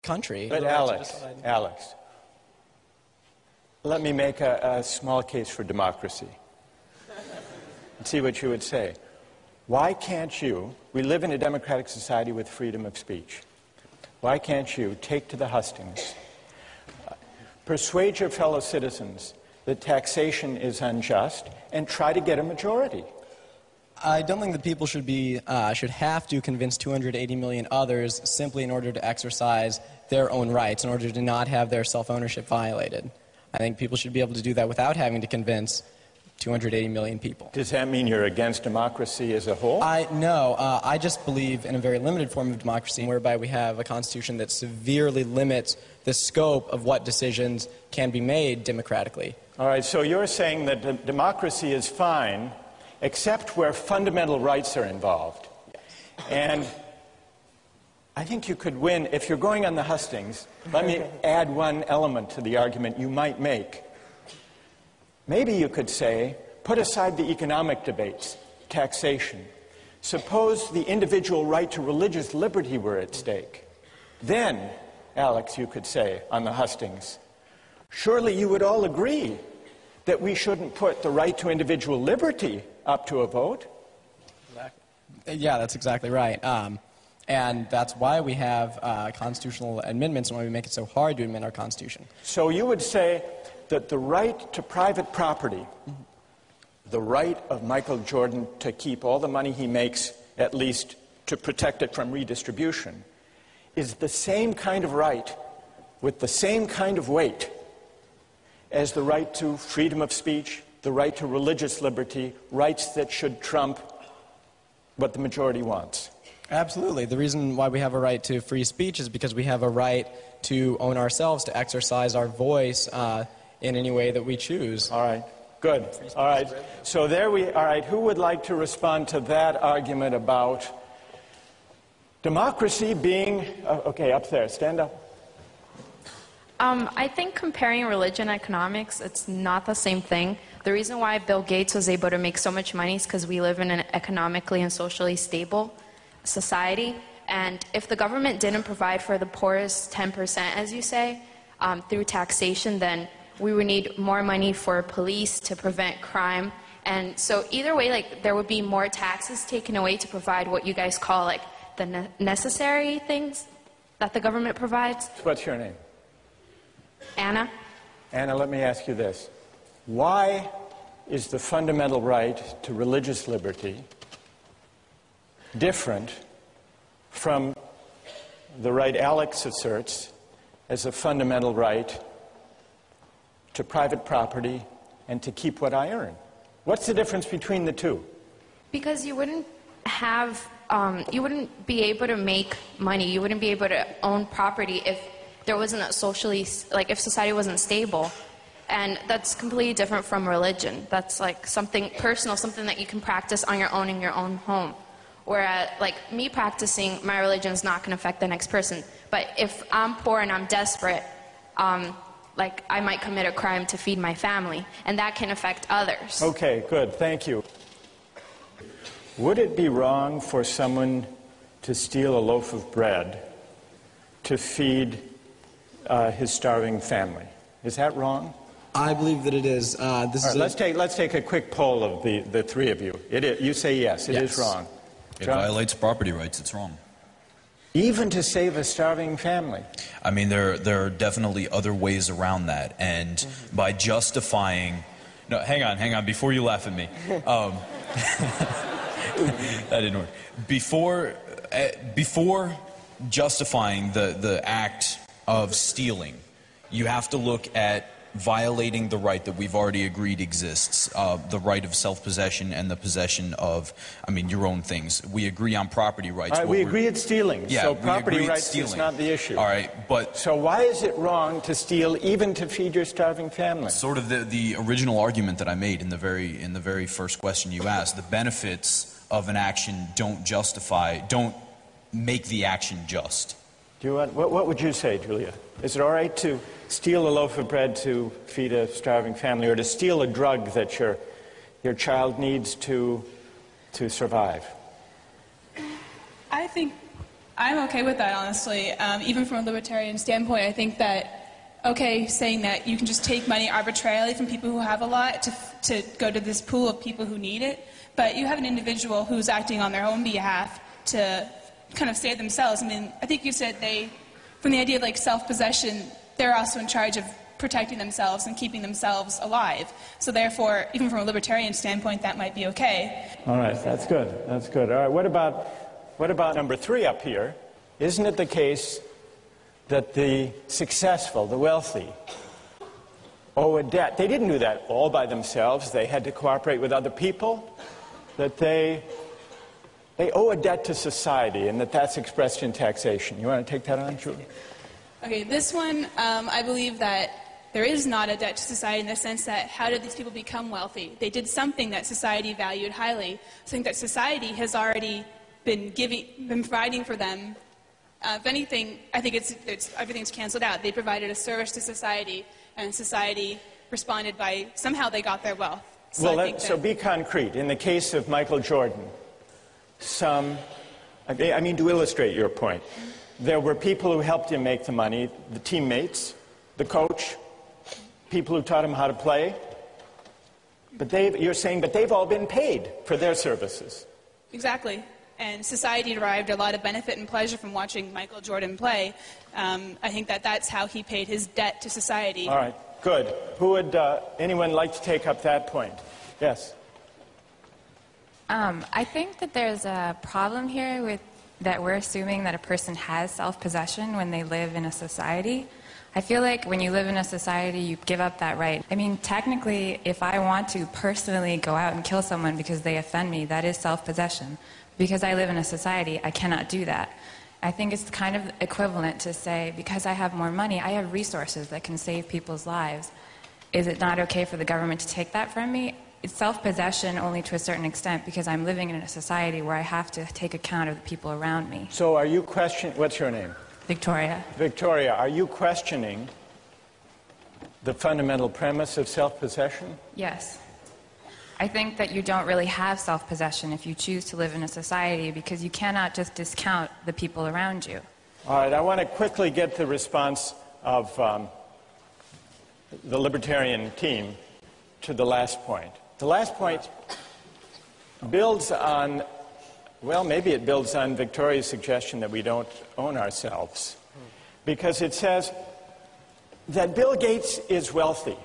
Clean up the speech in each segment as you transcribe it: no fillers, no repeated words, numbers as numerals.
country. But Alex, let me make a small case for democracy and see what you would say. Why can't you, we live in a democratic society with freedom of speech, why can't you take to the hustings, persuade your fellow citizens that taxation is unjust, and try to get a majority? I don't think that people should have to convince 280 million others simply in order to exercise their own rights, in order to not have their self-ownership violated. I think people should be able to do that without having to convince 280 million people. Does that mean you're against democracy as a whole? No. I just believe in a very limited form of democracy, whereby we have a constitution that severely limits the scope of what decisions can be made democratically. All right, so you're saying that democracy is fine, except where fundamental rights are involved. And I think you could win, if you're going on the hustings, let me add one element to the argument you might make. Maybe you could say, put aside the economic debates, taxation. Suppose the individual right to religious liberty were at stake. Then, Alex, you could say on the hustings, surely you would all agree that we shouldn't put the right to individual liberty up to a vote. Yeah, that's exactly right. And that's why we have constitutional amendments and why we make it so hard to amend our Constitution. So you would say that the right to private property, the right of Michael Jordan to keep all the money he makes, at least to protect it from redistribution, is the same kind of right with the same kind of weight as the right to freedom of speech, the right to religious liberty, rights that should trump what the majority wants. Absolutely. The reason why we have a right to free speech is because we have a right to own ourselves, to exercise our voice in any way that we choose. All right. Good. All right. So there we all right. Who would like to respond to that argument about democracy being okay, up there. Stand up. I think comparing religion and economics, it's not the same thing. The reason why Bill Gates was able to make so much money is because we live in an economically and socially stable society. And if the government didn't provide for the poorest 10%, as you say, through taxation, then we would need more money for police to prevent crime. And so either way, like, there would be more taxes taken away to provide what you guys call, like, the necessary things that the government provides. What's your name? Anna. Anna, let me ask you this. Why is the fundamental right to religious liberty different from the right Alex asserts as a fundamental right to private property and to keep what I earn? What's the difference between the two? Because you wouldn't have, you wouldn't be able to make money, you wouldn't be able to own property if there wasn't a socially, like, if society wasn't stable. And that's completely different from religion. That's like something personal, something that you can practice on your own in your own home. Whereas, like, me practicing my religion is not going to affect the next person. But if I'm poor and I'm desperate, like, I might commit a crime to feed my family, and that can affect others. Okay, good. Thank you. Would it be wrong for someone to steal a loaf of bread to feed his starving family? Is that wrong? I believe that it is. Let's take a quick poll of the three of you. You say yes, it is wrong. It violates property rights. It's wrong. Even to save a starving family? I mean, there are definitely other ways around that. And by justifying... No, hang on, before you laugh at me. That didn't work. Before justifying the act of stealing, you have to look at violating the right that we've already agreed exists, the right of self-possession and the possession of, your own things. We agree on property rights. All right, we agree at stealing, yeah, so property rights is not the issue. All right, but... So why is it wrong to steal even to feed your starving family? Sort of the original argument that I made in the very first question you asked. The benefits of an action don't make the action just. What would you say, Julia? Is it all right to steal a loaf of bread to feed a starving family, or to steal a drug that your child needs to survive? I think I'm okay with that, honestly. Even from a libertarian standpoint, I think that, okay, saying that you can just take money arbitrarily from people who have a lot to go to this pool of people who need it, but you have an individual who's acting on their own behalf to kind of save themselves. I mean, I think you said from the idea of like self-possession, they're also in charge of protecting themselves and keeping themselves alive. So therefore, even from a libertarian standpoint, that might be okay. All right, that's good. That's good. All right, what about number 3 up here? Isn't it the case that the successful, the wealthy, owe a debt? They didn't do that all by themselves. They had to cooperate with other people. That they owe a debt to society, and that's expressed in taxation. You want to take that on, Julie? Okay, this one, I believe that there is not a debt to society in the sense that how did these people become wealthy? They did something that society valued highly, something that society has already been providing for them. If anything, I think everything's canceled out. They provided a service to society, and society responded by somehow they got their wealth. So be concrete. In the case of Michael Jordan, to illustrate your point, there were people who helped him make the money, the teammates, the coach, people who taught him how to play. But you're saying, but they've all been paid for their services. Exactly. And society derived a lot of benefit and pleasure from watching Michael Jordan play. I think that's how he paid his debt to society. All right, good. Anyone like to take up that point? Yes. I think that there's a problem here with that we're assuming that a person has self-possession when they live in a society. I feel like when you live in a society, you give up that right. I mean, technically, if I want to personally go out and kill someone because they offend me, that is self-possession. Because I live in a society, I cannot do that. I think it's kind of equivalent to say, because I have more money, I have resources that can save people's lives. Is it not okay for the government to take that from me? It's self-possession only to a certain extent because I'm living in a society where I have to take account of the people around me. So are you questioning, what's your name? Victoria. Victoria, are you questioning the fundamental premise of self-possession? Yes. I think that you don't really have self-possession if you choose to live in a society because you cannot just discount the people around you. All right, I want to quickly get the response of the libertarian team to the last point. The last point builds on, well, maybe it builds on Victoria's suggestion that we don't own ourselves. Because it says that Bill Gates is wealthy,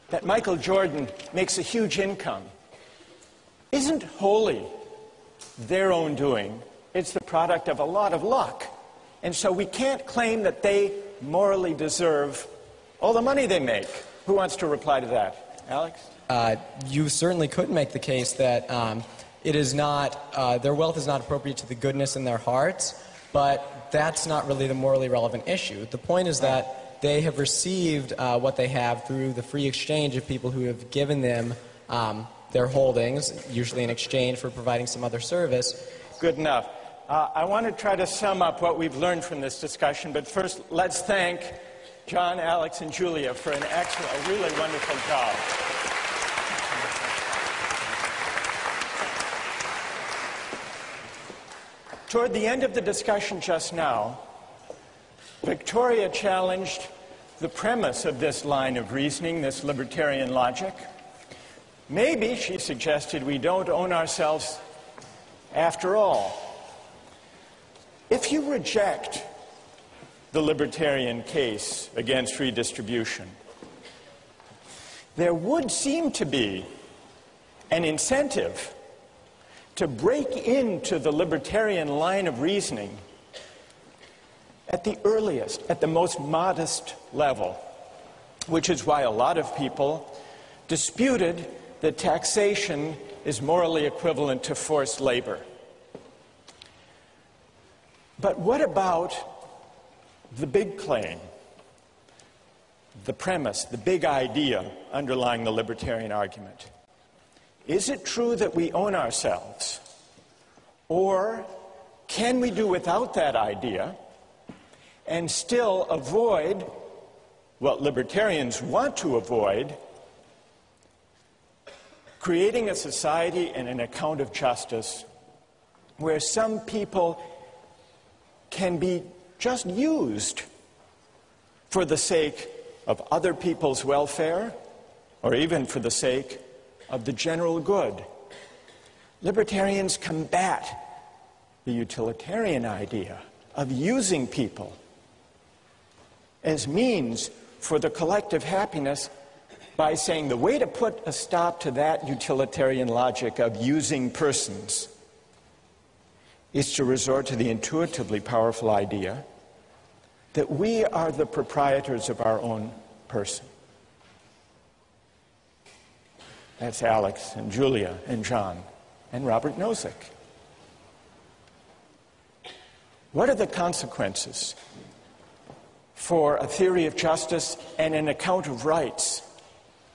that Michael Jordan makes a huge income, isn't wholly their own doing. It's the product of a lot of luck. And so we can't claim that they morally deserve all the money they make. Who wants to reply to that? Alex? You certainly could make the case that it is not, their wealth is not appropriate to the goodness in their hearts, but that's not really the morally relevant issue. The point is that they have received what they have through the free exchange of people who have given them their holdings, usually in exchange for providing some other service. Good enough. I want to try to sum up what we've learned from this discussion, but first let's thank John, Alex, and Julia for a really wonderful job. Toward the end of the discussion just now, Victoria challenged the premise of this line of reasoning, this libertarian logic. Maybe, she suggested, we don't own ourselves after all. If you reject the libertarian case against redistribution, there would seem to be an incentive to break into the libertarian line of reasoning at the earliest, at the most modest level, which is why a lot of people disputed that taxation is morally equivalent to forced labor. But what about the big claim, the premise, the big idea underlying the libertarian argument? Is it true that we own ourselves? Or can we do without that idea and still avoid what libertarians want to avoid, creating a society and an account of justice where some people can be just used for the sake of other people's welfare or even for the sake of the general good. Libertarians combat the utilitarian idea of using people as means for the collective happiness by saying the way to put a stop to that utilitarian logic of using persons is to resort to the intuitively powerful idea that we are the proprietors of our own person. That's Alex and Julia and John and Robert Nozick. What are the consequences for a theory of justice and an account of rights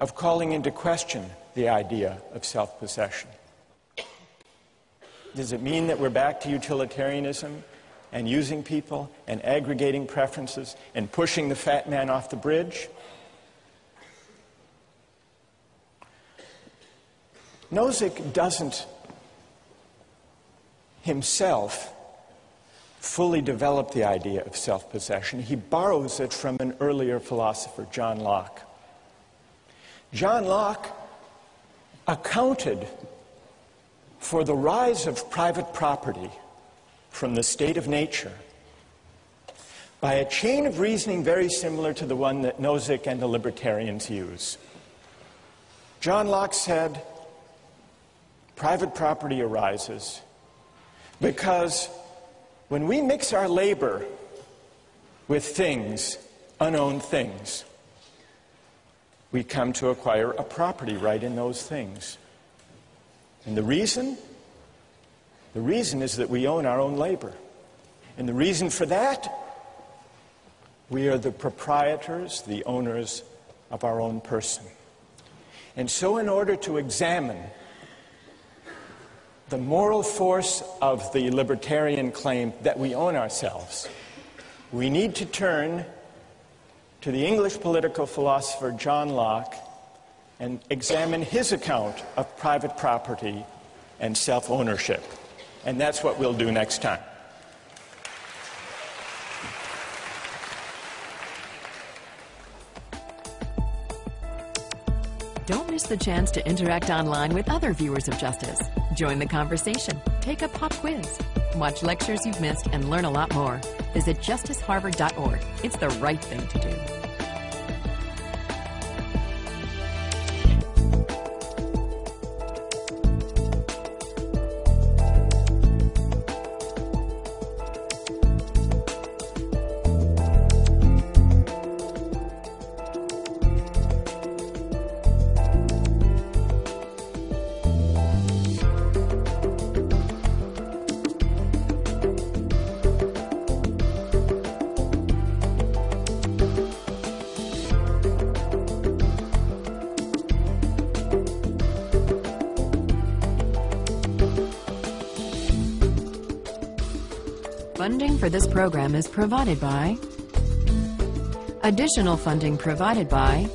of calling into question the idea of self-possession? Does it mean that we're back to utilitarianism and using people and aggregating preferences and pushing the fat man off the bridge? Nozick doesn't himself fully develop the idea of self-possession. He borrows it from an earlier philosopher, John Locke. John Locke accounted for the rise of private property from the state of nature by a chain of reasoning very similar to the one that Nozick and the libertarians use. John Locke said, private property arises because when we mix our labor with things, unowned things, we come to acquire a property right in those things. And the reason is that we own our own labor. And the reason for that, we are the proprietors, the owners of our own person. And so in order to examine the moral force of the libertarian claim that we own ourselves, we need to turn to the English political philosopher John Locke and examine his account of private property and self-ownership. And that's what we'll do next time. Don't miss the chance to interact online with other viewers of Justice. Join the conversation, take a pop quiz, watch lectures you've missed, and learn a lot more. Visit justiceharvard.org. It's the right thing to do. Funding for this program is provided by... Additional funding provided by